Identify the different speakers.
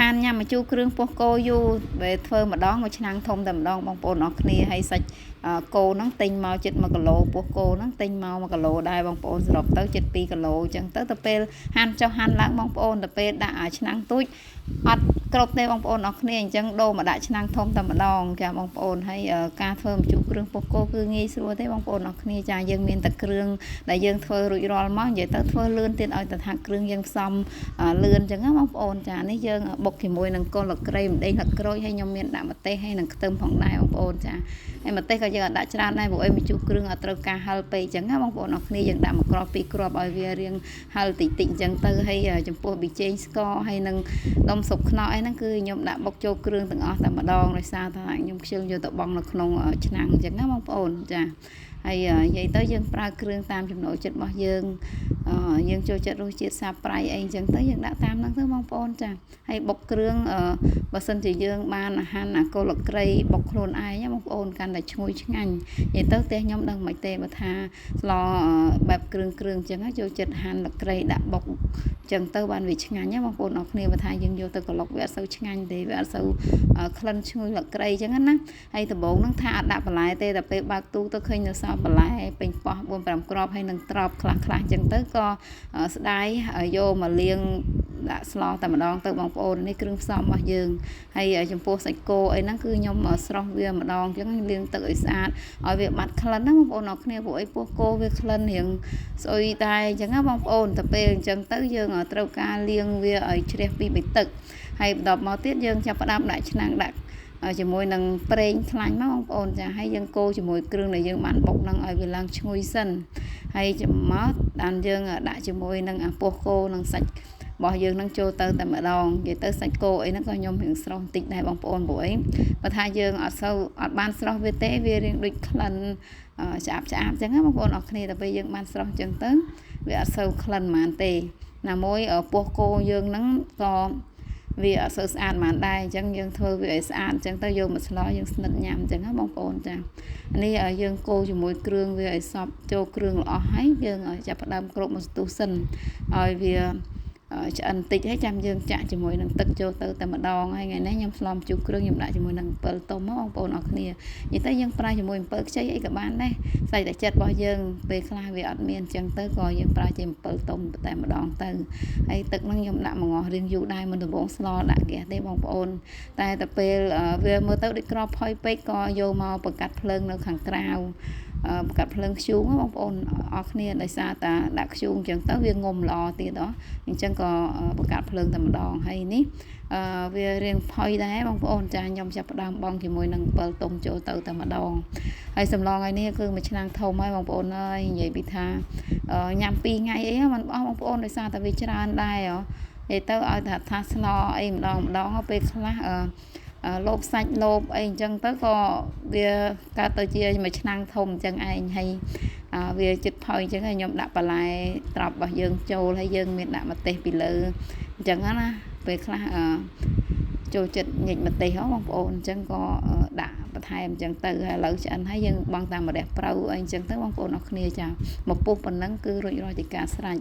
Speaker 1: បានញ៉ាំម្ជូរគ្រឿងពោះគោយូរពេលធ្វើម្ដងមួយឆ្នាំងធំតែម្ដងបងប្អូនអរគ្នាហើយសាច់គោហ្នឹងទិញមកជិត1គីឡូពោះគោហ្នឹងទិញមក1គីឡូដែរបងប្អូនសរុបទៅជិត2គីឡូអញ្ចឹងទៅពេលហាន់ចុះហាន់ឡើងបងប្អូនទៅពេលដាក់ឆ្នាំងទូចអត់គ្រប់ទេបងប្អូនអរគ្នាអញ្ចឹងដូរមកដាក់ឆ្នាំងធំតែម្ដងចាបងប្អូនហើយការធ្វើម្ជូរគ្រឿងពោះគោគឺងាយស្រួលទេបងប្អូនអរគ្នាចាយើងមានតែគ្រឿងដែលយើងធ្វើរួចរាល់មកនិយាយទៅធ្វើលឿនទៀតឲ្យតែថាគ្រឿងយើងផ្សំលឿនអញ្ចឹងណាបងប្អូនចានេះយើងបុកជាមួយនឹងគល់លក្រៃម្ដេចលក្រូចហើយខ្ញុំមានដាក់ម្ទេសហើយនឹងខ្ទឹមផងដែរបងប្អូនចាហើយម្ទេសក៏យើងដាក់ច្រើនដែរព្រោះអីម្ជូរគ្រឿងអត់ត្រូវការហឹរពេកអញ្ចឹងណាបងប្អូនអរគ្នាយើងដាក់មួយគ្រាប់ពីរគ្រាប់ឲ្យវារៀងហឹរតិចតិចអញ្ចឹងទៅហើយចំពោះប៊ីចេងស្ករហើយនឹងដុំស៊ុបខ្នុរអីហ្នឹងគឺខ្ញុំដាក់បុកចូលគ្រឿងទាំងអស់តែម្ដងដោយសារថាខ្ញុំខ្ជិលយកទៅបង់នៅក្នុងឆ្នាំងអញ្ចឹងណាបងប្អូនចាហើយនិយាយទៅយើងប្រើគ្រឿងតាមចំណូលចិត្តរបស់យើងយើងចូលចិត្តរសជាតិសាបប្រៃអីអញ្ចឹងទៅយើងដាក់តាមហ្នឹងទៅបងប្អូនចាហើយបុកគ្រឿងបើសិនជាយើងបានអាហារអាគល់លក្រៃបុកខ្លួនឯងបងប្អូនកាន់តែឈ្ងុយឆ្ងាញ់និយាយទៅផ្ទះខ្ញុំដឹងមិនទេបើថាស្លបែបគ្រឿងអញ្ចឹងចូលចិត្តហាន់លក្រៃដាក់បុកអញ្ចឹងទៅបានវាឆ្ងាញ់ណាបងប្អូនអរគ្នាបើថាយើងយកទៅក្លុកវាអត់សូវឆ្ងាញ់ទេវាអត់សូវក្លិនឈ្ងុយលក្រៃអញ្ចឹងណាហើយដំបូងហ្នឹងថាអត់ដាក់បន្លែទេតែពេលបើកទូទៅឃើញនៅសល់បន្លែពេញប៉ោះ4 5គ្រាប់ហើយនឹងត្រប់ខ្លះអញ្ចឹងទៅក៏ស្ដាយយកមកលាងដាក់ស្លតែម្ដងទៅបងប្អូននេះគ្រឿងផ្សំរបស់យើងហើយចំពោះសាច់គោអីហ្នឹងគឺខ្ញុំស្រោះវាម្ដងអញ្ចឹងលាងទឹកឲ្យស្អាតឲ្យវាបាត់ក្លិនណាបងប្អូនអរគ្នាព្រោះអីពោះគោវាក្លិនរៀងស្អុយតែអញ្ចឹងណាបងប្អូនតែពេលអញ្ចឹងទៅយើងត្រូវការលាងវាឲ្យជ្រះពី3ទឹកហើយបន្ទាប់មកទៀតយើងចាប់ផ្ដើមដាក់ឆ្នាំងដាក់ជាមួយនឹងប្រេងខ្លាញ់មកបងប្អូនចាហើយយើងកូរជាមួយគ្រឿងដែលយើងបានបុកនឹងឲ្យវាឡើងឈ្ងុយសិនហើយចាំមកបានយើងដាក់ជាមួយនឹងពោះគោនិងសាច់របស់យើងនឹងចូលទៅតែម្ដងនិយាយទៅសាច់គោអីហ្នឹងក៏ខ្ញុំរៀងស្រស់បន្តិចដែរបងប្អូនព្រោះអីបើថាយើងអត់បានស្រស់វាទេវារៀងដូចក្លិនឆ្អាបអញ្ចឹងណាបងប្អូនអរគ្នាតែពេលយើងបានស្រស់អញ្ចឹងទៅវាអត់សូវក្លិនហ្មងទេណាមួយពោះគោយើងហ្នឹងក៏វាអត់សូវស្អាតហ្មងដែរអញ្ចឹងយើងធ្វើវាឲ្យស្អាតអញ្ចឹងទៅយកមកស្លោយើងស្និតញ៉ាំអញ្ចឹងណាបងប្អូនចានេះយើងកូរជាមួយគ្រឿងវាឲ្យសព្វចូលគ្រឿងល្អហើយយើងចាប់ផ្ដើមគ្របមកស្ទុះសិនឲ្យវាឆ្អិនតិចហើយចាំយើងចាក់ជាមួយនឹងទឹកចូលទៅតែម្ដងហើយថ្ងៃនេះខ្ញុំស្លម្ជូរគ្រឿងខ្ញុំដាក់ជាមួយនឹងអំពិលទុំបងប្អូនអរគ្នានិយាយទៅយើងប្រើជាមួយអំពិលខ្ចីអីក៏បានដែរស្អីតែចិត្តរបស់យើងពេលខ្លះវាអត់មានអញ្ចឹងទៅក៏យើងប្រើជាអំពិលទុំតែម្ដងទៅហើយទឹកហ្នឹងខ្ញុំដាក់មួយងាស់រៀងយូរដែរមុនដំបូងស្លដាក់ហ្គាសទេបងប្អូនតែពេលវាមើលទៅដូចក្របផុយពេកក៏យកមកបង្កាត់ភ្លើងនៅខាងក្រៅបង្កាត់ភ្លើងខ្ជូងបងប្អូនអរគ្នាដោយសារតាដាក់ខ្ជូងអញ្ចឹងទៅវាងុំល្អទៀតអញ្ចឹងក៏បង្កាត់ភ្លើងតែម្ដងហើយនេះវារៀងផុយដែរបងប្អូនចាខ្ញុំចាប់ផ្ដើមបងជាមួយនឹងអំពិលទុំចូលទៅតែម្ដងហើយសម្លថ្ងៃនេះគឺមួយឆ្នាំងធំហើយបងប្អូនអើយនិយាយពីថាញ៉ាំ2ថ្ងៃអីមិនអស់បងប្អូនដោយសារតែវាច្រើនដែរនិយាយទៅឲ្យថាស្លអីម្ដងពេលខ្លះលបសាច់លបអីអញ្ចឹងទៅក៏វាកើតទៅជាមួយឆ្នាំងធំអញ្ចឹងឯងហើយវាចិត្តផុយអញ្ចឹងហើយខ្ញុំដាក់បន្លែត្រប់របស់យើងចូលហើយយើងមានដាក់ម្ទេសពីលើអញ្ចឹងណាពេលខ្លះចូលចិត្តញិចម្ទេសហ៎បងប្អូនអញ្ចឹងក៏ដាក់បន្ថែមអញ្ចឹងទៅហើយឥឡូវឆ្អិនហើយយើងបង់តាមម្រះប្រៅអីអញ្ចឹងទៅបងប្អូនអរគ្នាចាមកពុះប៉ុណ្ណឹងគឺរួចរាល់ពីការស្រេច